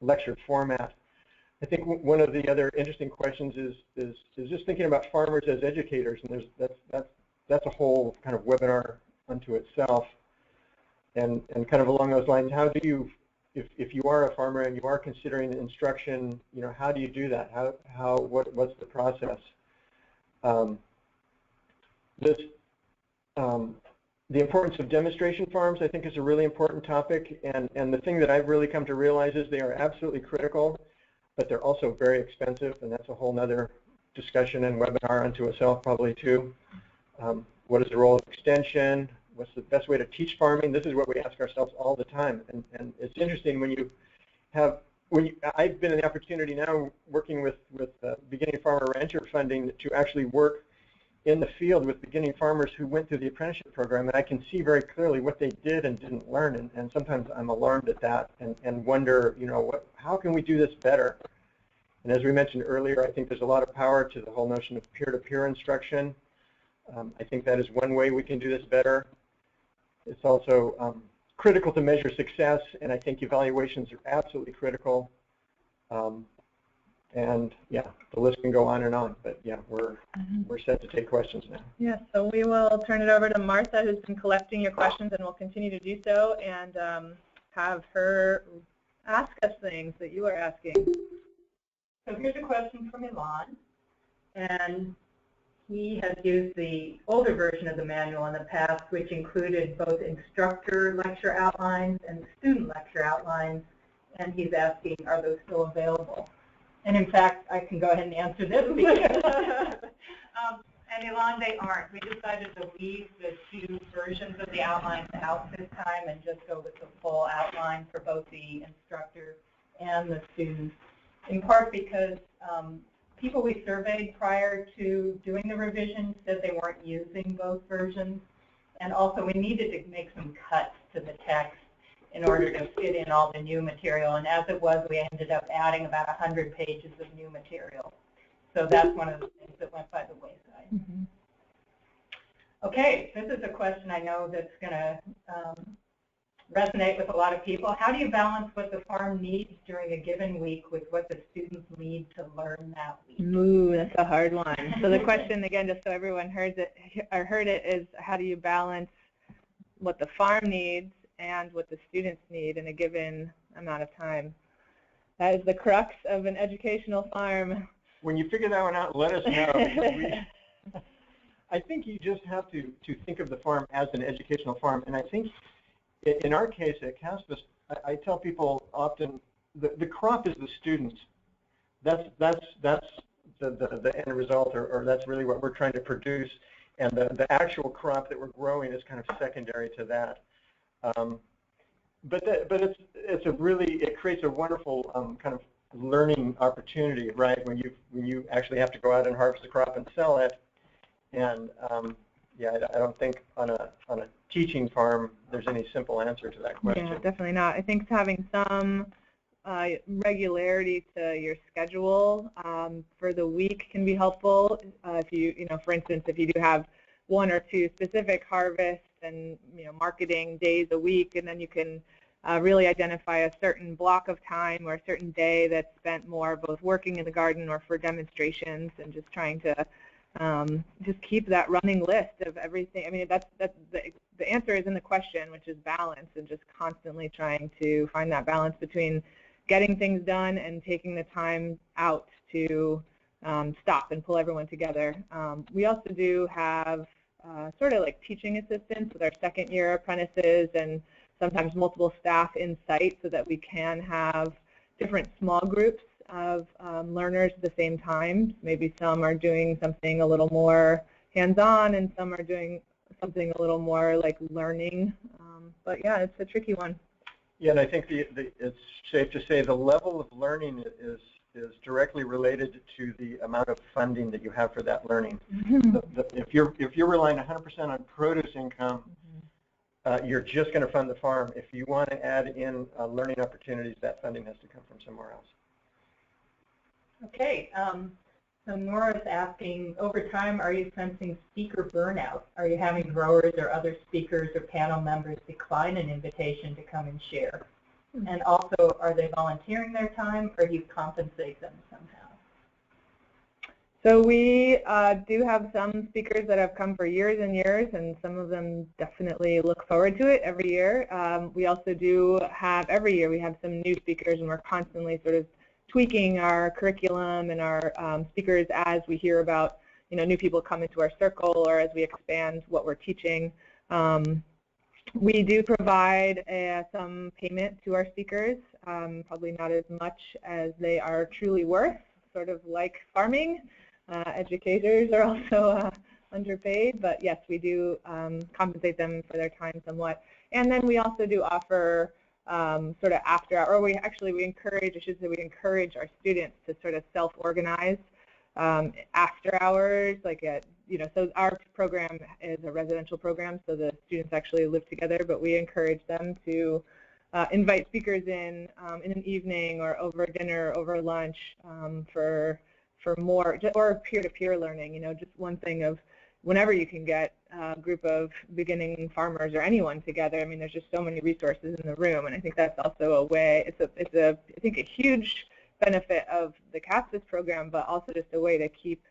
lecture format. I think one of the other interesting questions is just thinking about farmers as educators, and that's a whole kind of webinar unto itself. And kind of along those lines, how do you, if you are a farmer and you are considering instruction, how do you do that? What's the process? The importance of demonstration farms, I think, is a really important topic, and the thing that I've really come to realize is they are absolutely critical, but they're also very expensive, and that's a whole nother discussion and webinar unto itself probably too. What is the role of extension? What's the best way to teach farming? This is what we ask ourselves all the time, and it's interesting when you have, I've been in the opportunity now working with beginning farmer rancher funding to actually work in the field with beginning farmers who went through the apprenticeship program, and I can see very clearly what they did and didn't learn, and sometimes I'm alarmed at that and wonder, how can we do this better? And as we mentioned earlier, I think there's a lot of power to the whole notion of peer-to-peer instruction. I think that is one way we can do this better. It's also critical to measure success, and I think evaluations are absolutely critical. And yeah, the list can go on and on, but yeah, we're set to take questions now. Yeah, so we will turn it over to Martha, who's been collecting your questions, and will continue to do so, and have her ask us things that you are asking. So here's a question from Elon, and he has used the older version of the manual in the past, which included both instructor lecture outlines and student lecture outlines, and he's asking, are those still available? And in fact, I can go ahead and answer this because, and Elon, they aren't. We decided to leave the 2 versions of the outlines out this time and just go with the full outline for both the instructor and the students, in part because people we surveyed prior to doing the revision said they weren't using both versions, and also we needed to make some cuts to the text in order to fit in all the new material, and as it was, we ended up adding about 100 pages of new material. So that's one of the things that went by the wayside. Mm-hmm. Okay, this is a question I know that's going to resonate with a lot of people. How do you balance what the farm needs during a given week with what the students need to learn that week? Ooh, that's a hard one. So the question, again, just so everyone heard it, is how do you balance what the farm needs and what the students need in a given amount of time? That is the crux of an educational farm. When you figure that one out, let us know. I think you just have to think of the farm as an educational farm, and I think in our case at CASFS, I tell people often the crop is the students. That's the end result, or that's really what we're trying to produce, and the actual crop that we're growing is kind of secondary to that. But it creates a wonderful kind of learning opportunity, right? When you actually have to go out and harvest the crop and sell it, and yeah, I don't think on a teaching farm there's any simple answer to that question. Yeah, definitely not. I think having some regularity to your schedule for the week can be helpful. If you for instance, if you do have 1 or 2 specific harvests and marketing days a week, and then you can really identify a certain block of time or a certain day that's spent more both working in the garden or for demonstrations, and just trying to just keep that running list of everything. I mean, that's the answer is in the question, which is balance, and just constantly trying to find that balance between getting things done and taking the time out to stop and pull everyone together. We also do have sort of like teaching assistants with our second-year apprentices, and sometimes multiple staff in site, so that we can have different small groups of learners at the same time. Maybe some are doing something a little more hands-on, and some are doing something a little more like learning. But yeah, it's a tricky one. Yeah, and I think it's safe to say the level of learning is directly related to the amount of funding that you have for that learning. If you're relying 100% on produce income, you're just going to fund the farm. If you want to add in learning opportunities, that funding has to come from somewhere else. Okay, so Nora's asking, over time, are you sensing speaker burnout? Are you having growers or other speakers or panel members decline an invitation to come and share? And also, are they volunteering their time, or do you compensate them somehow? So we do have some speakers that have come for years and years, and some of them definitely look forward to it every year. We also do have, every year, we have some new speakers, and we're constantly sort of tweaking our curriculum and our speakers as we hear about, new people come into our circle, or as we expand what we're teaching. We do provide some payment to our speakers, probably not as much as they are truly worth, sort of like farming. Educators are also underpaid, but yes, we do compensate them for their time somewhat. And then we also do offer sort of after hour, or we encourage, I should say, we encourage our students to sort of self-organize after hours, like at, so our program is a residential program, so the students actually live together, but we encourage them to invite speakers in an evening or over dinner, over lunch for more, or peer-to-peer learning, just one thing of whenever you can get a group of beginning farmers or anyone together. I mean, there's just so many resources in the room, and I think that's also a way, I think a huge benefit of the CASFS program, but also just a way to keep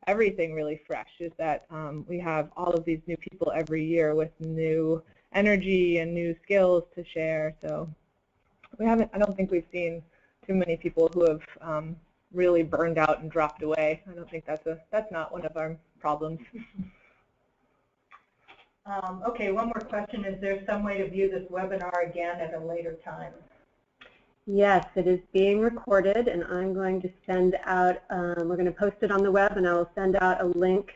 everything really fresh, is that we have all of these new people every year with new energy and new skills to share. So I don't think we've seen too many people who have really burned out and dropped away. I don't think that's not one of our problems. Okay, one more question. Is there some way to view this webinar again at a later time? Yes, it is being recorded, and I'm going to send out, we're going to post it on the web, and I will send out a link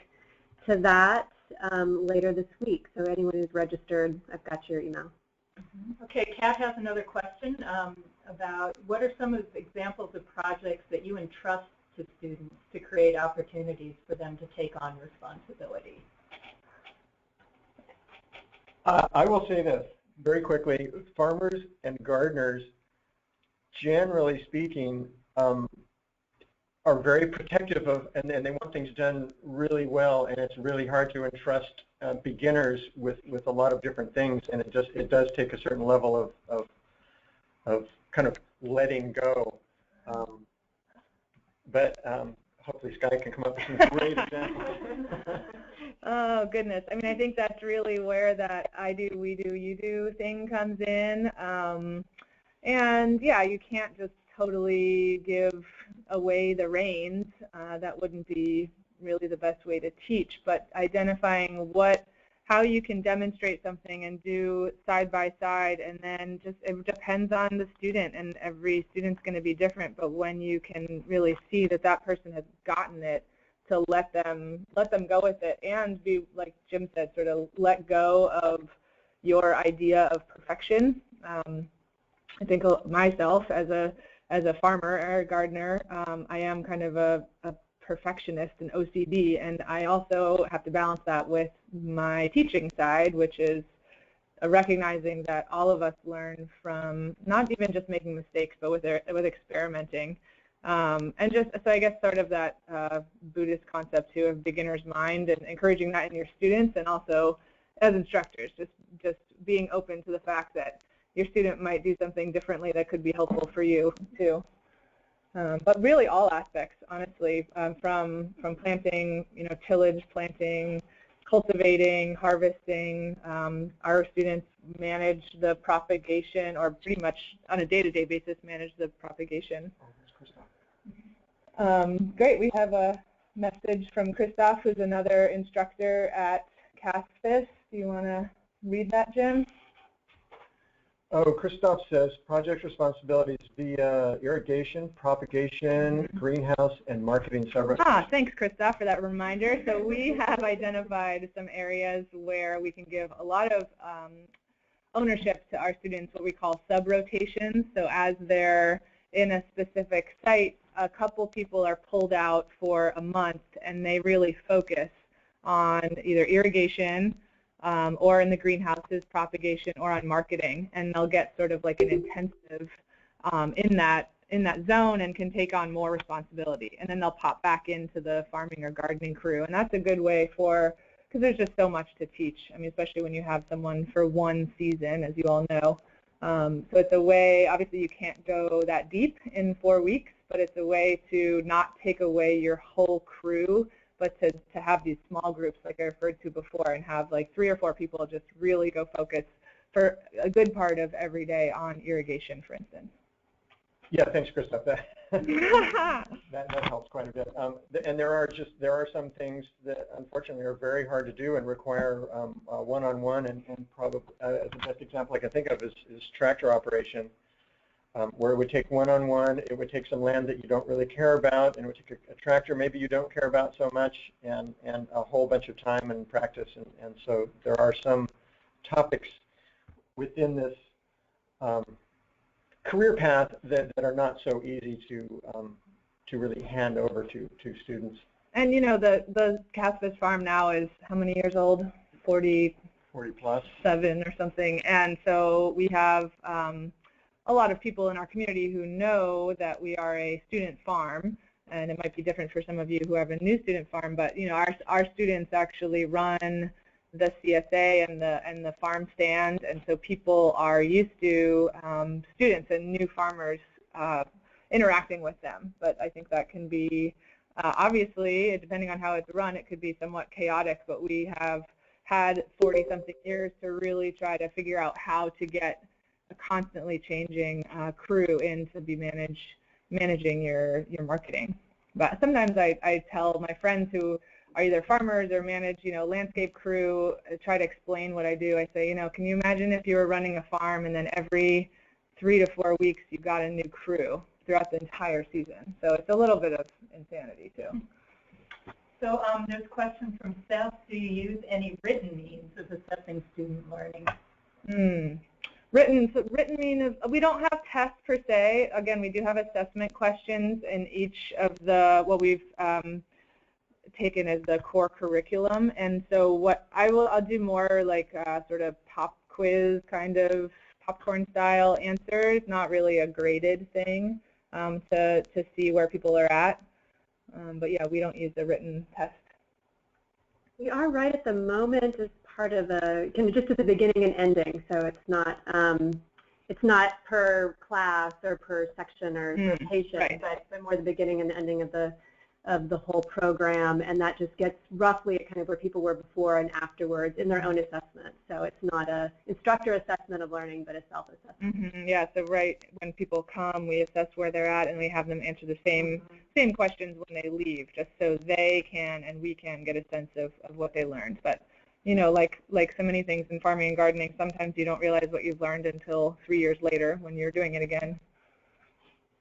to that later this week. So anyone who's registered, I've got your email. Okay, Kat has another question about what are some of the examples of projects that you entrust to students to create opportunities for them to take on responsibility? I will say this very quickly. Farmers and gardeners, generally speaking, are very protective of, and they want things done really well, and it's really hard to entrust beginners with a lot of different things, and it does take a certain level of kind of letting go. But hopefully Sky can come up with some great examples. Oh goodness, I mean, I think that's really where that I do, we do, you do thing comes in. And yeah, you can't just totally give away the reins. That wouldn't be really the best way to teach, but identifying how you can demonstrate something and do side by side, and then just, it depends on the student, and every student's going to be different, but when you can really see that that person has gotten it, to let them go with it, and be, like Jim said, sort of let go of your idea of perfection. I think myself as a farmer or a gardener, I am kind of a perfectionist and OCD, and I also have to balance that with my teaching side, which is recognizing that all of us learn from not even just making mistakes, but with experimenting. And just, so I guess sort of that Buddhist concept too of beginner's mind, and encouraging that in your students, and also as instructors, just being open to the fact that your student might do something differently that could be helpful for you too. But really all aspects, honestly, from planting, tillage, planting, cultivating, harvesting. Our students manage the propagation, or pretty much on a day-to-day basis manage the propagation. Great, we have a message from Christoph, who's another instructor at CASFS. Do you want to read that, Jim? Oh, Christoph says project responsibilities via irrigation, propagation, greenhouse, and marketing services. Thanks, Christoph, for that reminder. So we have identified some areas where we can give a lot of ownership to our students, what we call sub-rotations. So as they're in a specific site, a couple people are pulled out for a month, and they really focus on either irrigation, or in the greenhouses, propagation, or on marketing, and they'll get sort of like an intensive in that zone and can take on more responsibility, and then they'll pop back into the farming or gardening crew, and that's a good way because there's just so much to teach. I mean, especially when you have someone for one season, as you all know. So it's a way, obviously you can't go that deep in 4 weeks, but it's a way to not take away your whole crew, but to have these small groups like I referred to before, and have like 3 or 4 people just really go focus for a good part of every day on irrigation, for instance. Yeah, thanks, Christoph. That helps quite a bit. And there are some things that unfortunately are very hard to do and require one-on-one, and probably the best example I can think of is tractor operation. Where it would take one-on-one, it would take some land that you don't really care about, and it would take a tractor maybe you don't care about so much, and a whole bunch of time and practice. And so there are some topics within this career path that are not so easy to really hand over to students. And the CASFS farm now is how many years old? 40 plus 7 or something. And so we have a lot of people in our community who know that we are a student farm, and it might be different for some of you who have a new student farm, but our students actually run the CSA and the farm stand, and so people are used to students and new farmers interacting with them. But I think that can be obviously, depending on how it's run, it could be somewhat chaotic, but we have had 40-something years to really try to figure out how to get a constantly changing crew in to be managing your marketing. But sometimes I tell my friends who are either farmers or manage landscape crew, try to explain what I do. I say, can you imagine if you were running a farm and then every 3 to 4 weeks you got a new crew throughout the entire season? So it's a little bit of insanity too. So there's a question from Seth. Do you use any written means of assessing student learning? Written means we don't have tests per se. Again, we do have assessment questions in each of what we've taken as the core curriculum. And so what I'll do more like sort of pop quiz kind of popcorn style answers, not really a graded thing to see where people are at. But yeah, we don't use the written test. We are right at the moment as part of just at the beginning and ending, so it's not per class or per section or rotation, right. but more the beginning and the ending of the whole program, and that just gets roughly at kind of where people were before and afterwards in their own assessment. So it's not a instructor assessment of learning, but a self-assessment. Yeah, so right when people come, we assess where they're at, and we have them answer the same questions when they leave, just so they can and we can get a sense of what they learned. But like so many things in farming and gardening, sometimes you don't realize what you've learned until 3 years later when you're doing it again.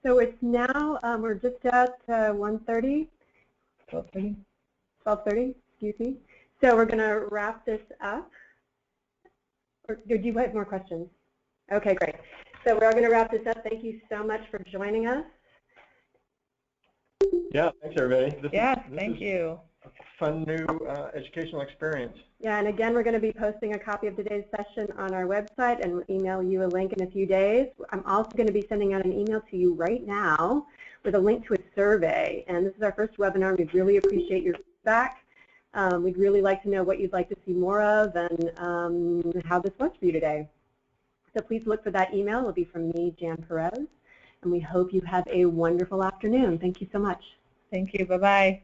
So it's now, we're just at 1:30. 12:30, excuse me. So we're going to wrap this up. Or do you have more questions? Okay, great. So we're going to wrap this up. Thank you so much for joining us. Yeah, thanks everybody. Thank you. A fun new educational experience. Yeah, and again, we're going to be posting a copy of today's session on our website, and we'll email you a link in a few days. I'm also going to be sending out an email to you right now with a link to a survey. And this is our first webinar. We'd really appreciate your feedback. We'd really like to know what you'd like to see more of and how this was for you today. So please look for that email. It will be from me, Jan Perez. And we hope you have a wonderful afternoon. Thank you so much. Thank you. Bye-bye.